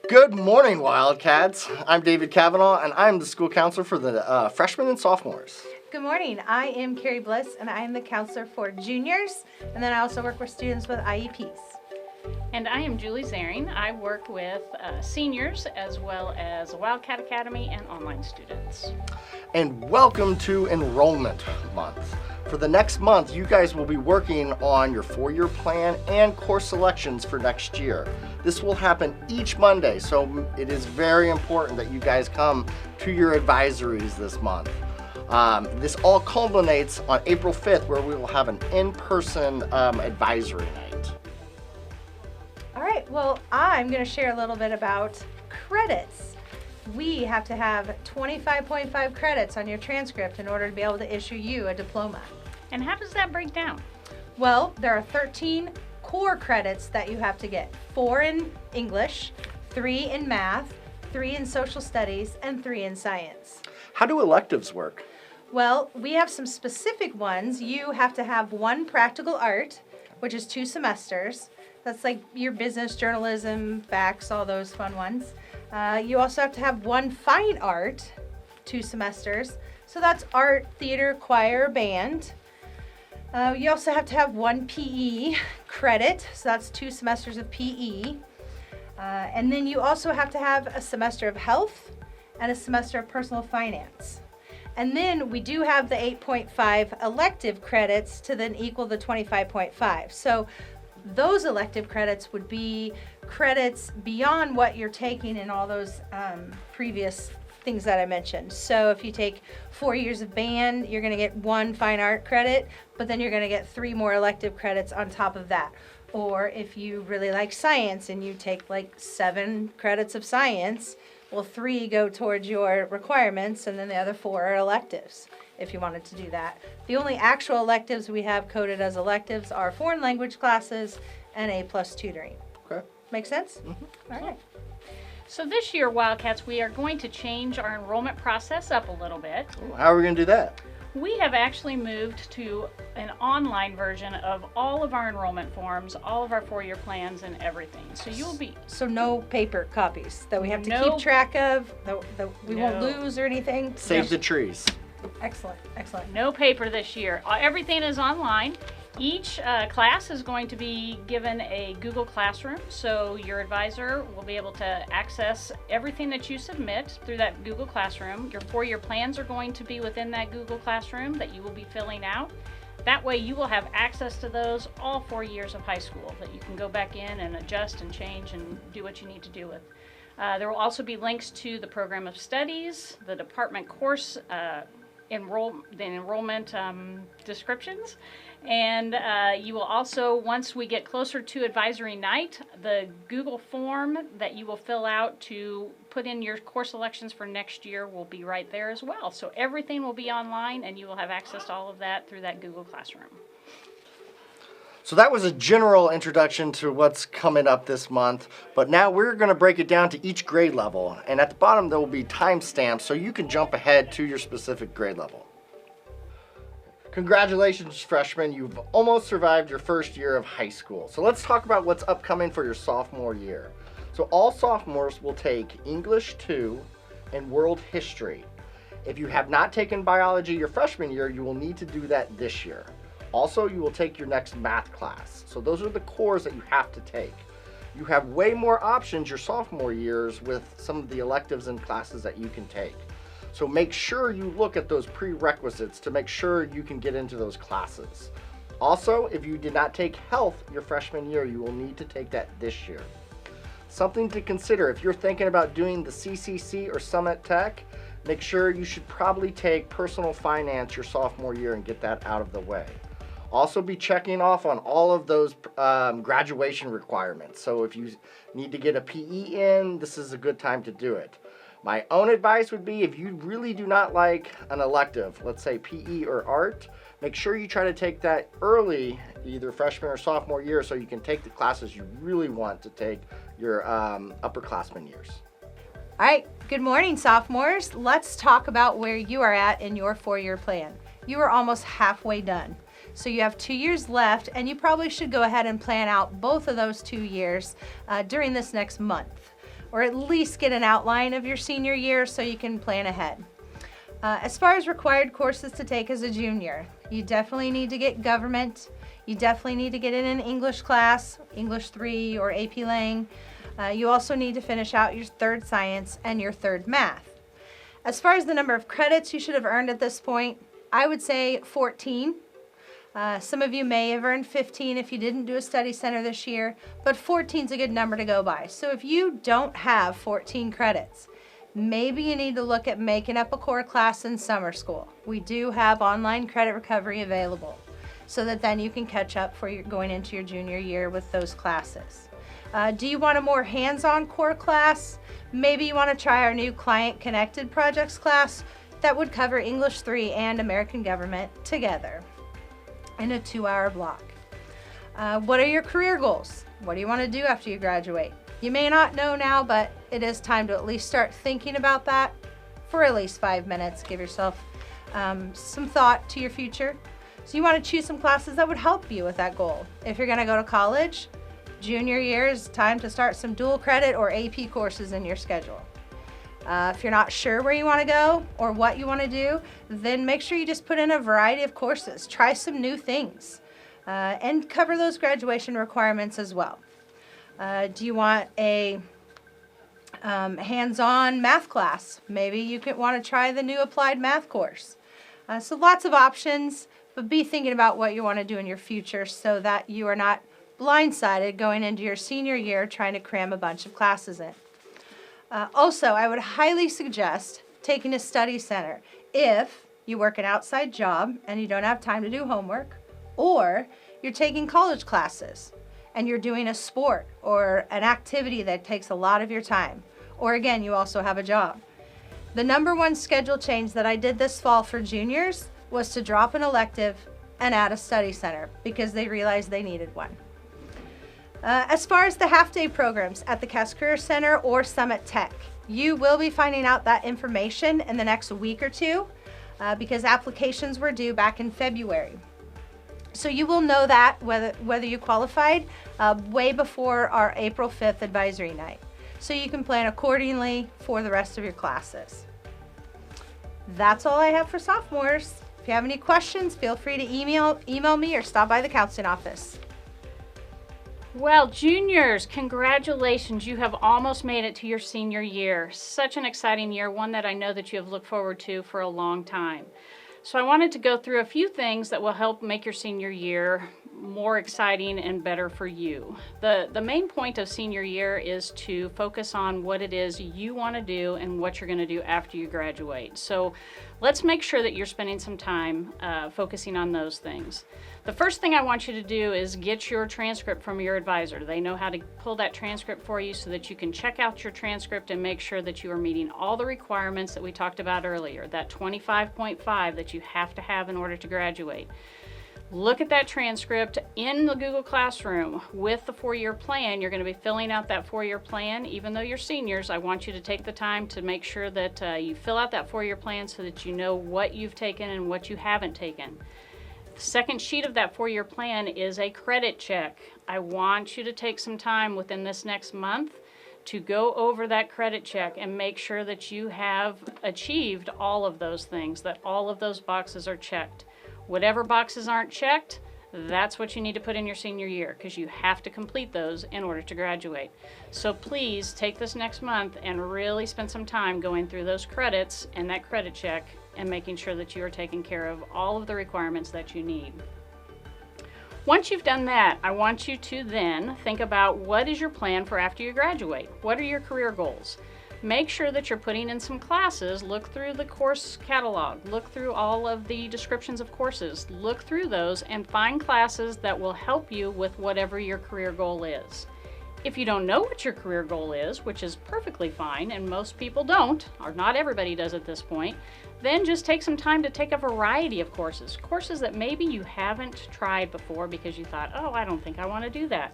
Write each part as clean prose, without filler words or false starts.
Good morning, Wildcats. I'm David Cavanaugh, and I'm the school counselor for the freshmen and sophomores. Good morning. I am Carrie Bliss, and I am the counselor for juniors, and then I also work with students with IEPs. And I am Julie Zaring. I work with seniors as well as Wildcat Academy and online students. And welcome to Enrollment Month. For the next month, you guys will be working on your four-year plan and course selections for next year. This will happen each Monday, so it is very important that you guys come to your advisories this month. This all culminates on April 5th, where we will have an in-person advisory night. All right, well, I'm going to share a little bit about credits. We have to have 25.5 credits on your transcript in order to be able to issue you a diploma. And how does that break down? Well, there are 13 core credits that you have to get. 4 in English, 3 in math, 3 in social studies, and 3 in science. How do electives work? Well, we have some specific ones. You have to have 1 practical art, which is 2 semesters. That's like your business, journalism, facts, all those fun ones. You also have to have 1 fine art, 2 semesters. So that's art, theater, choir, band. You also have to have 1 PE credit. So that's 2 semesters of PE. And then you also have to have a semester of health and a semester of personal finance. And then we do have the 8.5 elective credits to then equal the 25.5. So those elective credits would be credits beyond what you're taking in all those previous things that I mentioned. So if you take 4 years of band, you're going to get 1 fine art credit, but then you're going to get 3 more elective credits on top of that. Or if you really like science and you take like 7 credits of science, well, 3 go towards your requirements and then the other 4 are electives if you wanted to do that. The only actual electives we have coded as electives are foreign language classes and A+ tutoring. Okay. Make sense? Mm-hmm. All right. So this year, Wildcats, we are going to change our enrollment process up a little bit. How are we going to do that? We have actually moved to an online version of all of our enrollment forms, all of our four-year plans and everything. So you will be... So no paper copies that we have to keep track of, that we won't lose or anything? Save the trees. Excellent, excellent. No paper this year. Everything is online. Each class is going to be given a Google Classroom, so your advisor will be able to access everything that you submit through that Google Classroom. Your four-year plans are going to be within that Google Classroom that you will be filling out. That way you will have access to those all 4 years of high school that you can go back in and adjust and change and do what you need to do with. There will also be links to the program of studies, the department course enrollment descriptions, and you will also, once we get closer to advisory night, the Google form that you will fill out to put in your course selections for next year will be right there as well. So everything will be online and you will have access to all of that through that Google Classroom. So that was a general introduction to what's coming up this month, but now we're going to break it down to each grade level, and at the bottom there will be timestamps so you can jump ahead to your specific grade level. Congratulations, freshmen, you've almost survived your first year of high school. So let's talk about what's upcoming for your sophomore year. So all sophomores will take English 2 and World History. If you have not taken biology your freshman year, you will need to do that this year. Also, you will take your next math class. So those are the cores that you have to take. You have way more options your sophomore years with some of the electives and classes that you can take. So make sure you look at those prerequisites to make sure you can get into those classes. Also, if you did not take health your freshman year, you will need to take that this year. Something to consider, if you're thinking about doing the CCC or Summit Tech, make sure you should probably take personal finance your sophomore year and get that out of the way. Also be checking off on all of those graduation requirements. So if you need to get a PE in, this is a good time to do it. My own advice would be, if you really do not like an elective, let's say PE or art, make sure you try to take that early, either freshman or sophomore year, so you can take the classes you really want to take your upperclassmen years. All right, good morning, sophomores. Let's talk about where you are at in your four-year plan. You are almost halfway done. So you have 2 years left, and you probably should go ahead and plan out both of those 2 years during this next month. or at least get an outline of your senior year so you can plan ahead. As far as required courses to take as a junior, you definitely need to get government. You definitely need to get in an English class, English 3 or AP Lang. You also need to finish out your third science and your third math. As far as the number of credits you should have earned at this point, I would say 14. Some of you may have earned 15 if you didn't do a study center this year, but 14 is a good number to go by. So if you don't have 14 credits, maybe you need to look at making up a core class in summer school. We do have online credit recovery available so that then you can catch up for going into your junior year with those classes. Do you want a more hands-on core class? Maybe you want to try our new Client Connected Projects class that would cover English 3 and American Government together in a 2-hour block. What are your career goals? What do you want to do after you graduate? You may not know now, but it is time to at least start thinking about that for at least 5 minutes. Give yourself some thought to your future. So you want to choose some classes that would help you with that goal. If you're going to go to college, junior year is time to start some dual credit or AP courses in your schedule. If you're not sure where you want to go or what you want to do, then make sure you just put in a variety of courses. Try some new things and cover those graduation requirements as well. Do you want a hands-on math class? Maybe you could want to try the new applied math course. So lots of options, but be thinking about what you want to do in your future so that you are not blindsided going into your senior year trying to cram a bunch of classes in. Also, I would highly suggest taking a study center if you work an outside job and you don't have time to do homework, or you're taking college classes and you're doing a sport or an activity that takes a lot of your time, or again, you also have a job. The number one schedule change that I did this fall for juniors was to drop an elective and add a study center because they realized they needed one. As far as the half-day programs at the Cass Career Center or Summit Tech, you will be finding out that information in the next week or two because applications were due back in February. So you will know that whether you qualified way before our April 5th advisory night. So you can plan accordingly for the rest of your classes. That's all I have for sophomores. If you have any questions, feel free to email me or stop by the counseling office. Well, juniors, congratulations. You have almost made it to your senior year. Such an exciting year, one that I know that you have looked forward to for a long time. So I wanted to go through a few things that will help make your senior year more exciting and better for you. The main point of senior year is to focus on what it is you want to do and what you're going to do after you graduate. So let's make sure that you're spending some time focusing on those things. The first thing I want you to do is get your transcript from your advisor. They know how to pull that transcript for you so that you can check out your transcript and make sure that you are meeting all the requirements that we talked about earlier, that 25.5 that you have to have in order to graduate. Look at that transcript in the Google Classroom with the 4-year plan. You're going to be filling out that 4-year plan. Even though you're seniors, I want you to take the time to make sure that you fill out that 4-year plan so that you know what you've taken and what you haven't taken. The second sheet of that 4-year plan is a credit check. I want you to take some time within this next month to go over that credit check and make sure that you have achieved all of those things, that all of those boxes are checked. Whatever boxes aren't checked, that's what you need to put in your senior year because you have to complete those in order to graduate. So please take this next month and really spend some time going through those credits and that credit check and making sure that you are taking care of all of the requirements that you need. Once you've done that, I want you to then think about what is your plan for after you graduate. What are your career goals? Make sure that you're putting in some classes. Look through the course catalog. Look through all of the descriptions of courses. Look through those and find classes that will help you with whatever your career goal is. If you don't know what your career goal is, which is perfectly fine, and most people don't, or not everybody does at this point, then just take some time to take a variety of courses. Courses that maybe you haven't tried before because you thought, oh, I don't think I want to do that.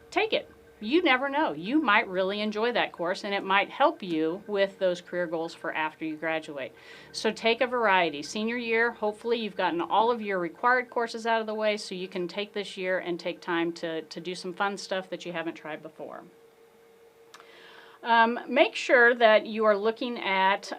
Take it. You never know. You might really enjoy that course and it might help you with those career goals for after you graduate. So take a variety. Senior year, hopefully you've gotten all of your required courses out of the way so you can take this year and take time to do some fun stuff that you haven't tried before. Make sure that you are looking at,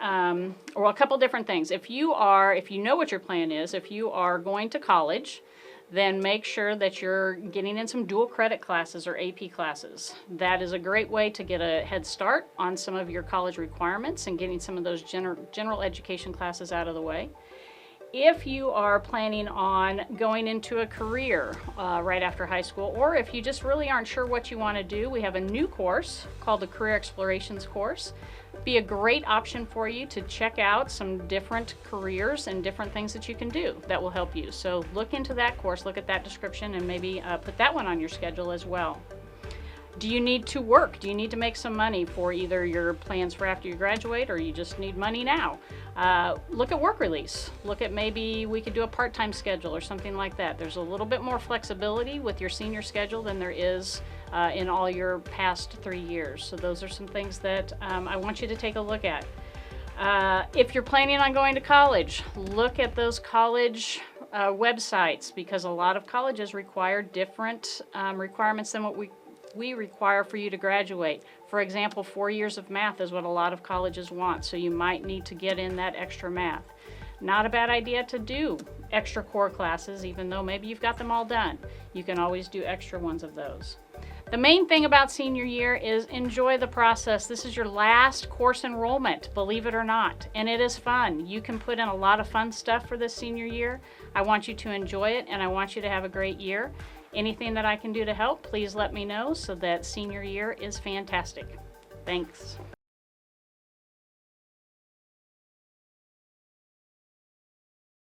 or a couple different things. If you know what your plan is, if you are going to college, then make sure that you're getting in some dual credit classes or AP classes. That is a great way to get a head start on some of your college requirements and getting some of those general education classes out of the way. If you are planning on going into a career right after high school, or if you just really aren't sure what you want to do, we have a new course called the Career Explorations course. Be a great option for you to check out some different careers and different things that you can do that will help you. So look into that course, look at that description, and maybe put that one on your schedule as well. Do you need to work? Do you need to make some money for either your plans for after you graduate, or you just need money now? Look at work release. Look at, maybe we could do a part-time schedule or something like that. There's a little bit more flexibility with your senior schedule than there is in all your past 3 years. So those are some things that I want you to take a look at. If you're planning on going to college, look at those college websites, because a lot of colleges require different requirements than what we require for you to graduate. For example, 4 years of math is what a lot of colleges want, so you might need to get in that extra math. Not a bad idea to do extra core classes, even though maybe you've got them all done. You can always do extra ones of those. The main thing about senior year is enjoy the process. This is your last course enrollment, believe it or not, and it is fun. You can put in a lot of fun stuff for this senior year. I want you to enjoy it, and I want you to have a great year. Anything that I can do to help, please let me know, so that senior year is fantastic. Thanks.